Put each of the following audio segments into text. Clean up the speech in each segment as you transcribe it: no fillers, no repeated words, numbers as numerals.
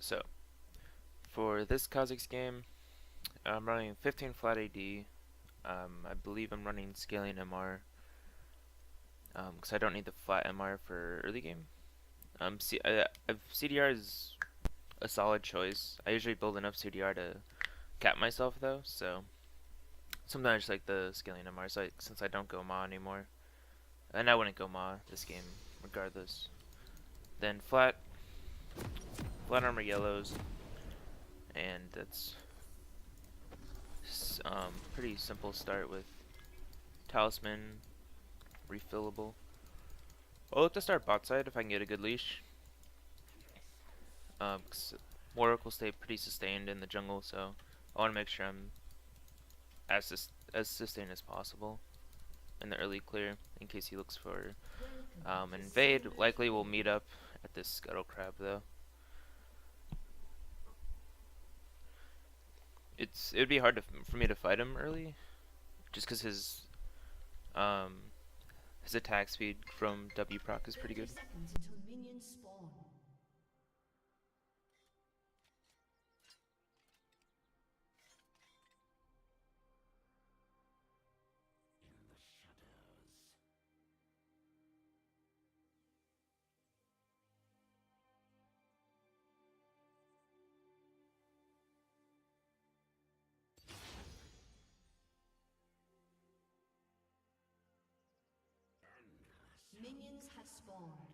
So, for this Kha'zix game, I'm running 15 flat AD. I believe I'm running scaling MR because I don't need the flat MR for early game. CDR is a solid choice. I usually build enough CDR to cap myself though, so sometimes I just like the scaling MR since I don't go Ma anymore. And I wouldn't go Ma this game regardless. Then flat armor yellows, and that's pretty simple start with talisman refillable. I'll look to start bot side if I can get a good leash. 'Cause Warwick will stay pretty sustained in the jungle, so I want to make sure I'm as sustained as possible in the early clear in case he looks for invade. Likely we'll meet up at this scuttle crab though. It would be hard for me to fight him early, just because his attack speed from W proc is pretty good. Minions have spawned.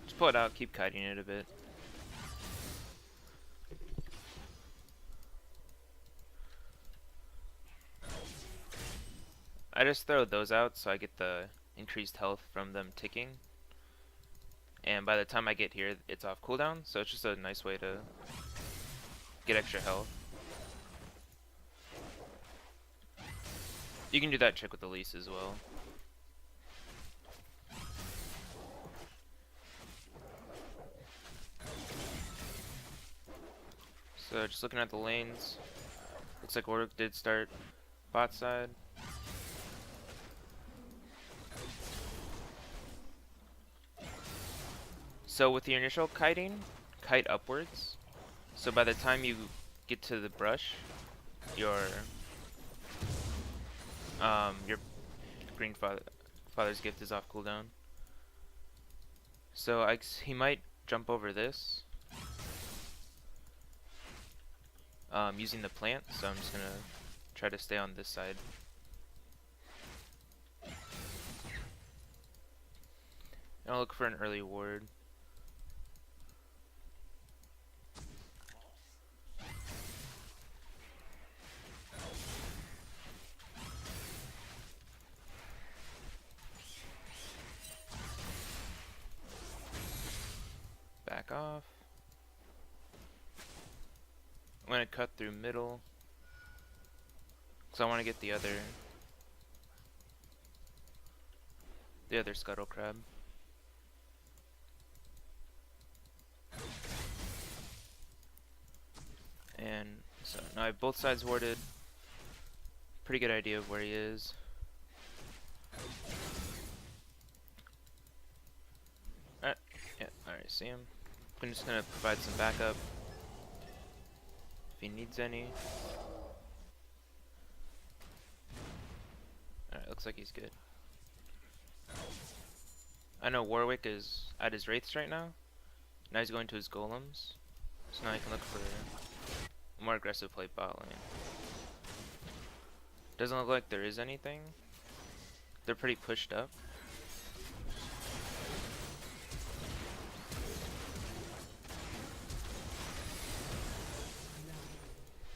Just pull it out, keep kiting it a bit. I just throw those out so I get the increased health from them ticking. And by the time I get here, it's off cooldown, so it's just a nice way to get extra health. You can do that trick with the lease as well. So just looking at the lanes, looks like Warwick did start bot side. So with your initial kiting, kite upwards. So by the time you get to the brush, your green father's gift is off cooldown. So he might jump over this using the plant. So I'm just gonna try to stay on this side. And I'll look for an early ward. Back off. I'm gonna cut through middle because I want to get the other scuttle crab. And so now I have both sides warded. Pretty good idea of where he is. Alright, yeah, alright, see him. I'm just gonna provide some backup if he needs any. Alright, looks like he's good. I know Warwick is at his wraiths right now. Now he's going to his golems. So now I can look for a more aggressive play bot lane. Doesn't look like there is anything. They're pretty pushed up.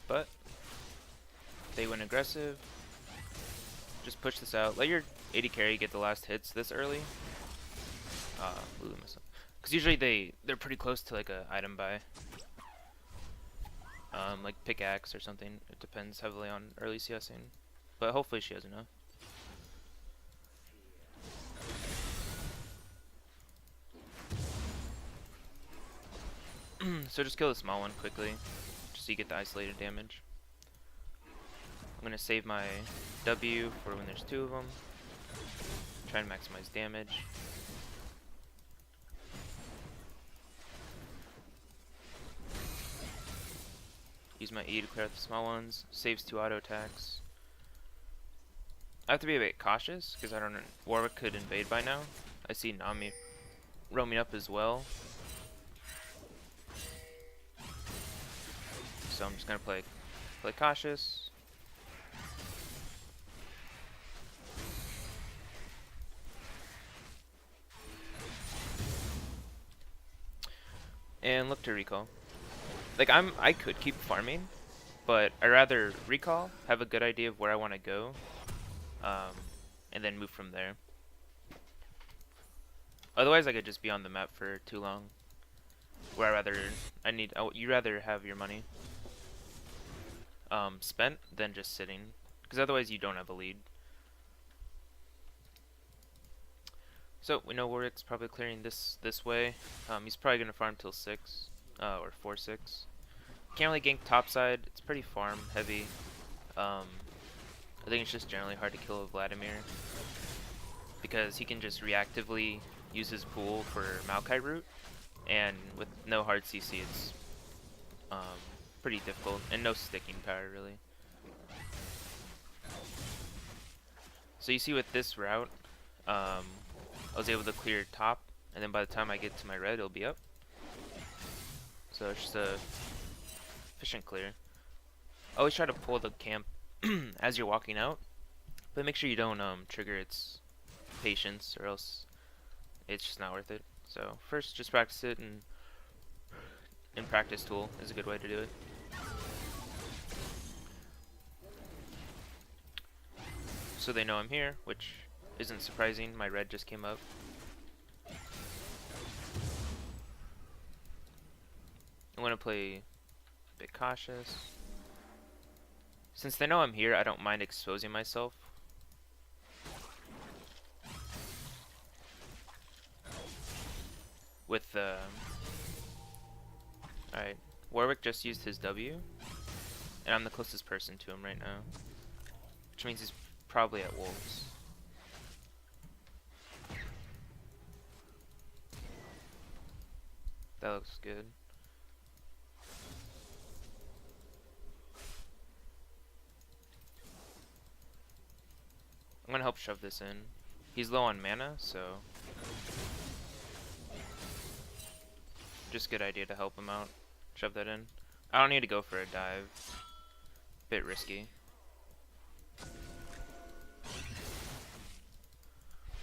But they went aggressive. Just push this out. Let your AD carry get the last hits this early. Ooh, Because usually they're pretty close to like a item buy. Like pickaxe or something. It depends heavily on early CSing. But hopefully she has enough. So just kill the small one quickly, just so you get the isolated damage. I'm gonna save my W for when there's 2 of them. Try and maximize damage. Use my E to clear out the small ones. Saves 2 auto attacks. I have to be a bit cautious because I don't know. Warwick could invade by now. I see Nami roaming up as well. So I'm just gonna play cautious. And look to recall. Like I could keep farming, but I'd rather recall, have a good idea of where I want to go, and then move from there. Otherwise, I could just be on the map for too long. Where you rather have your money spent than just sitting, because otherwise you don't have a lead. So we know Warwick's probably clearing this way. He's probably gonna farm till 6 or 4-6. Can't really gank topside. It's pretty farm heavy. I think it's just generally hard to kill Vladimir because he can just reactively use his pool for Maokai root, and with no hard CC, it's pretty difficult, and no sticking power really. So you see with this route, I was able to clear top, and then by the time I get to my red, it'll be up. So it's just a efficient clear. Always try to pull the camp as you're walking out, but make sure you don't trigger its patience, or else it's just not worth it. So first, just practice it, and in practice tool is a good way to do it. So they know I'm here, which isn't surprising. My red just came up. I'm gonna play a bit cautious. Since they know I'm here, I don't mind exposing myself. With alright, Warwick just used his W, and I'm the closest person to him right now, which means he's probably at wolves. That looks good. I'm gonna help shove this in. He's low on mana, so just good idea to help him out. Shove that in. I don't need to go for a dive. Bit risky.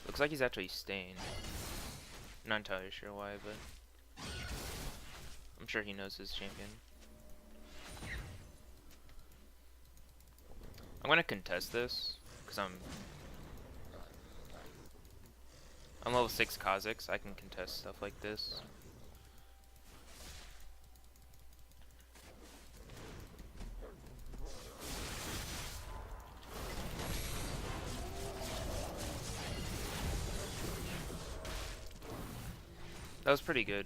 Looks like he's actually staying. Not entirely sure why, but I'm sure he knows his champion. I'm gonna contest this because I'm level 6 Kha'zix. I can contest stuff like this. That was pretty good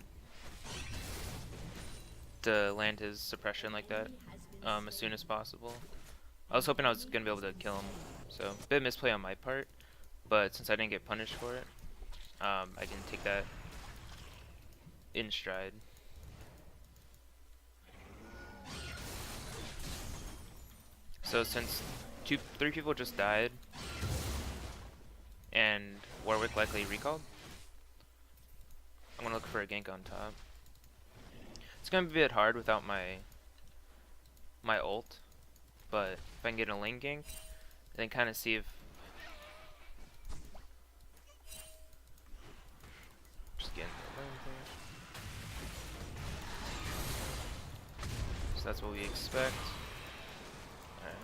to land his suppression like that as soon as possible. I was hoping I was going to be able to kill him, so a bit of misplay on my part, but since I didn't get punished for it, I can take that in stride. So since 3 people just died, and Warwick likely recalled, I'm gonna look for a gank on top. It's gonna be a bit hard without my ult, but if I can get a lane gank, then kind of see if just get in the lane there. So that's what we expect. Alright.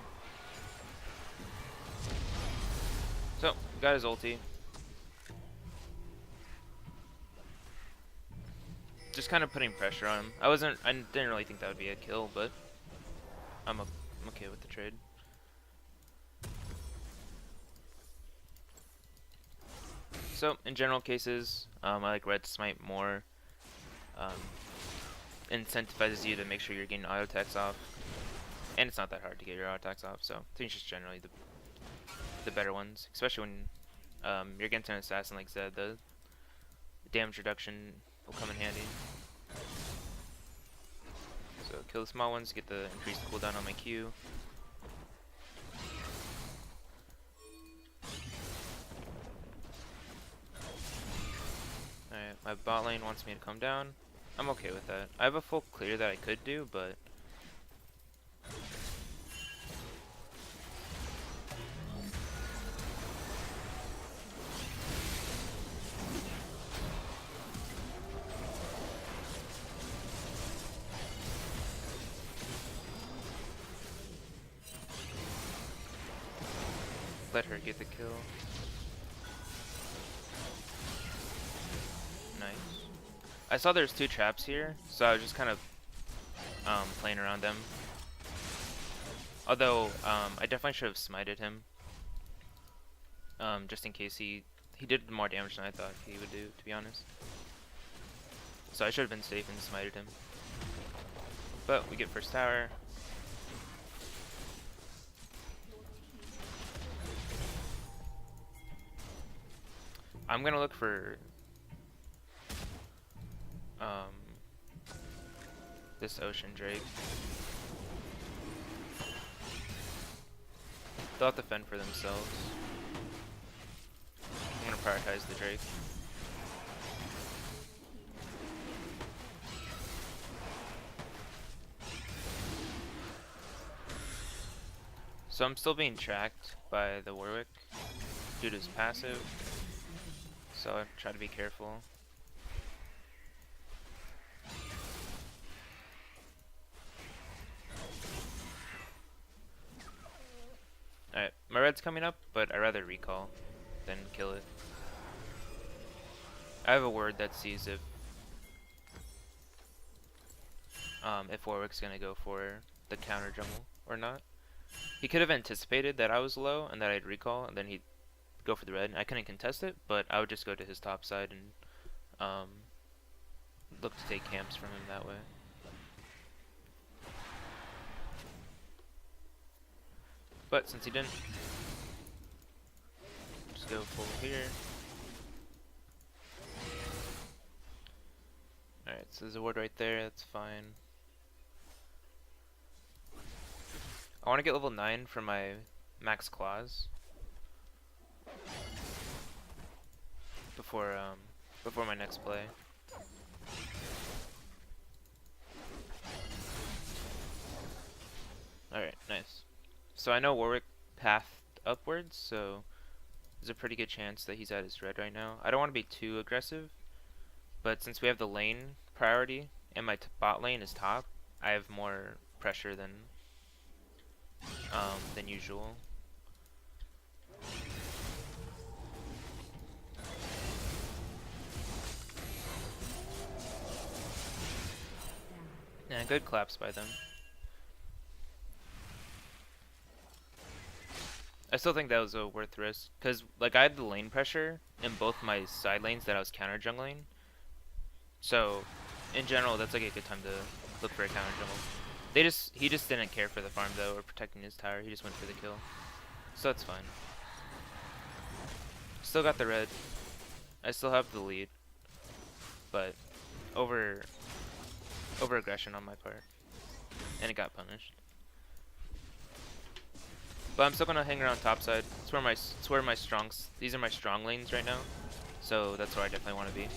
So we got his ulti. just kind of putting pressure on him. I didn't really think that would be a kill, but I'm okay with the trade. So in general cases, I like red smite more. Incentivizes you to make sure you're getting auto attacks off, and it's not that hard to get your auto attacks off. So I think it's just generally the better ones, especially when you're against an assassin like Zed. The damage reduction will come in handy. So kill the small ones, get the increased cooldown on my Q. Alright, my bot lane wants me to come down. I'm okay with that. I have a full clear that I could do, but let her get the kill. Nice. I saw there's 2 traps here, so I was just kind of playing around them. Although I definitely should have smited him, just in case he did more damage than I thought he would do, to be honest. So I should have been safe and smited him. But we get first tower. I'm gonna look for this Ocean Drake. They'll have to fend for themselves. I'm gonna prioritize the Drake. So I'm still being tracked by the Warwick due to his passive, so I try to be careful. Alright, my red's coming up, but I'd rather recall than kill it. I have a word that sees if Warwick's gonna go for the counter jungle or not. He could have anticipated that I was low and that I'd recall, and then he'd go for the red. I couldn't contest it, but I would just go to his top side and look to take camps from him that way. But since he didn't, just go full here. Alright, so there's a ward right there, that's fine. I want to get level 9 for my max claws before my next play. Alright, nice. So I know Warwick pathed upwards, so there's a pretty good chance that he's at his red right now. I don't want to be too aggressive, but since we have the lane priority and my bot lane is top, I have more pressure than usual. Yeah, good claps by them. I still think that was a worth risk, because like I had the lane pressure in both my side lanes that I was counter jungling. So in general, that's like a good time to look for a counter jungle. He just didn't care for the farm though, or protecting his tower. He just went for the kill. So that's fine. Still got the red. I still have the lead, but over aggression on my part, and it got punished. But I'm still gonna hang around top side. These are my strong lanes right now, so that's where I definitely want to be.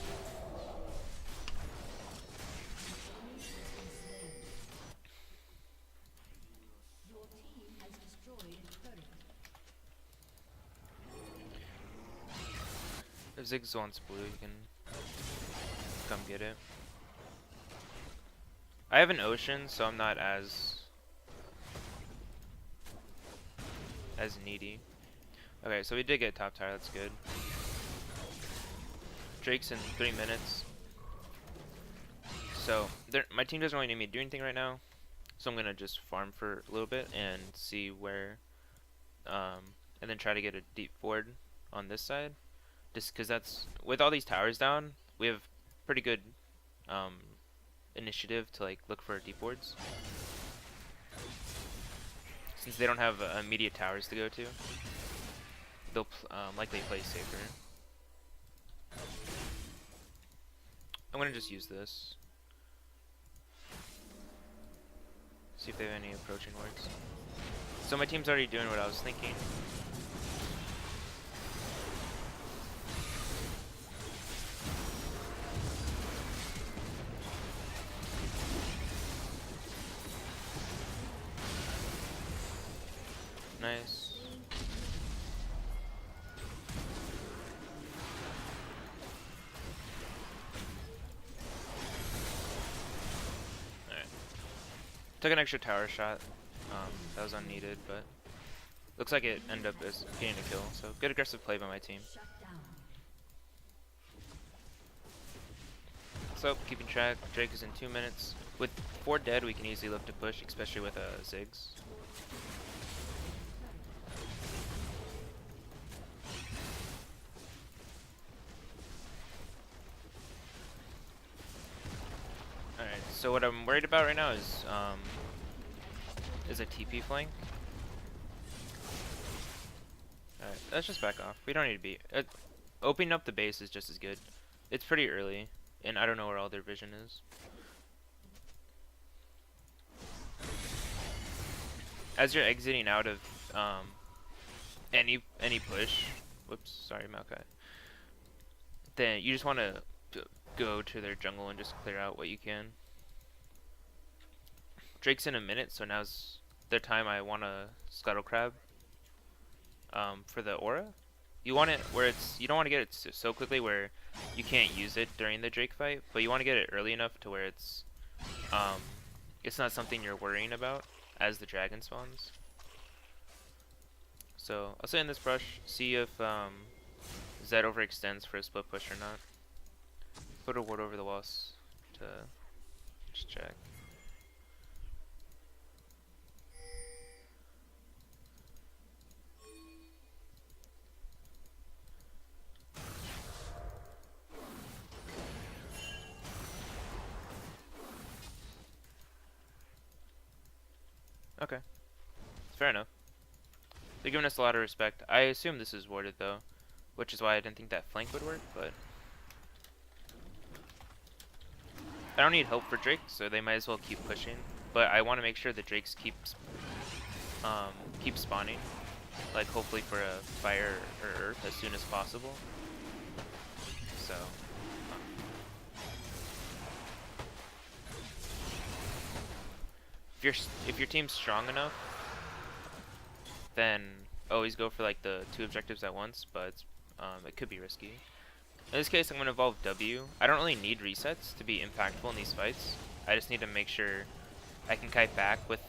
If Ziggs wants blue, you can come get it. I have an ocean, so I'm not as needy. Okay, so we did get top tower, that's good. Drake's in 3 minutes. So my team doesn't really need me to do anything right now, so I'm gonna just farm for a little bit and see where, and then try to get a deep board on this side. Just because that's with all these towers down, we have pretty good um, initiative to like look for deep boards. Since they don't have immediate towers to go to, they'll likely play safer. I'm gonna just use this. See if they have any approaching wards. So my team's already doing what I was thinking. Nice. Alright. Took an extra tower shot. That was unneeded, but looks like it ended up as getting a kill. So good aggressive play by my team. So keeping track. Drake is in 2 minutes. With 4 dead, we can easily look to push, especially with Ziggs. Alright, so what I'm worried about right now is a TP flank. Alright, let's just back off. We don't need to be... opening up the base is just as good. It's pretty early, and I don't know where all their vision is. As you're exiting out of any push... Whoops, sorry Maokai. Then you just want to go to their jungle and just clear out what you can. Drake's in a minute, so now's the time I want to scuttle crab for the aura. You want it where you don't want to get it so quickly where you can't use it during the Drake fight, but you want to get it early enough to where it's not something you're worrying about as the dragon spawns. So I'll stay in this brush, see if Zed overextends for a split push or not. Put a ward over the walls to just check. Okay, fair enough. They're giving us a lot of respect. I assume this is warded though, which is why I didn't think that flank would work, but I don't need help for Drake, so they might as well keep pushing. But I want to make sure the Drakes keep spawning, like hopefully for a fire or earth as soon as possible. So if your team's strong enough, then always go for like the 2 objectives at once, but it could be risky. In this case, I'm going to evolve W. I don't really need resets to be impactful in these fights. I just need to make sure I can kite back with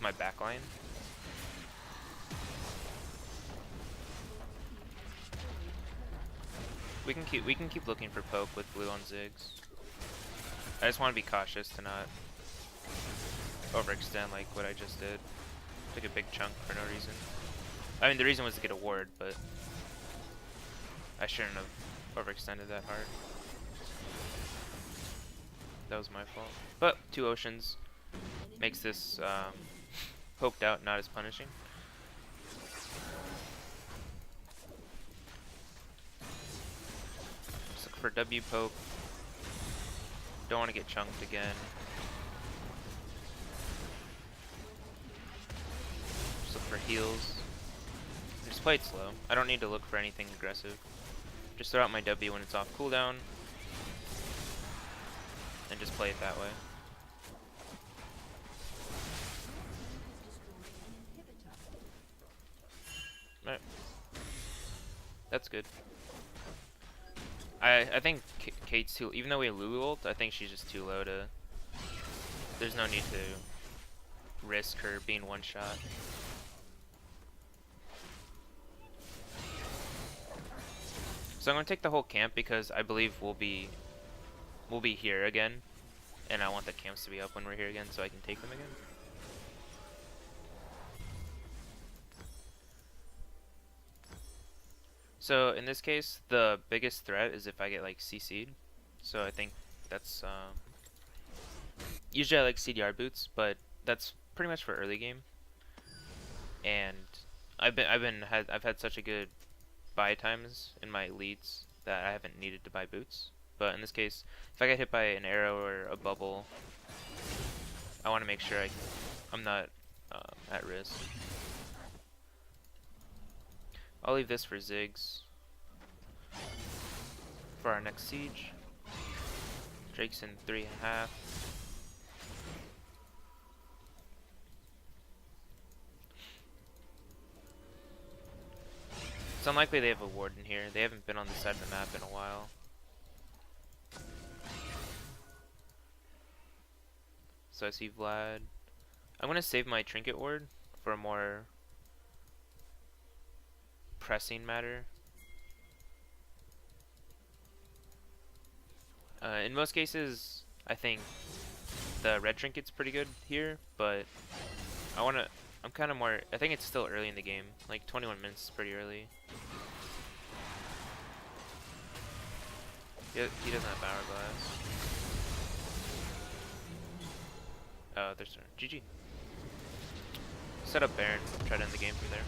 my backline. We can keep looking for poke with blue on Ziggs. I just want to be cautious to not overextend like what I just did. Took a big chunk for no reason. I mean, the reason was to get a ward, but I shouldn't have overextended that hard. That was my fault. But 2 oceans makes this poked out not as punishing. Just look for W poke. Don't want to get chunked again. Just look for heals. Just play it slow. I don't need to look for anything aggressive. Just throw out my W when it's off cooldown. And just play it that way. Alright. That's good. I think Kate's too, even though we Lulu ult, I think she's just too low to, there's no need to risk her being one shot. So I'm gonna take the whole camp because I believe we'll be here again And I want the camps to be up when we're here again so I can take them again. So in this case, the biggest threat is if I get like CC'd. So I think that's usually I like CDR boots, but that's pretty much for early game. And I've had such a good buy times in my leads that I haven't needed to buy boots. But in this case, if I get hit by an arrow or a bubble, I want to make sure I'm not at risk. I'll leave this for Ziggs for our next siege. Drake's in 3.5. It's unlikely they have a ward in here. They haven't been on this side of the map in a while. So I see Vlad. I'm gonna save my trinket ward for a more pressing matter. In most cases, I think the red trinket's pretty good here, but I'm kind of more, I think it's still early in the game. Like 21 minutes is pretty early. He doesn't have hourglass. Oh, there's GG. Set up Baron, try to end the game from there.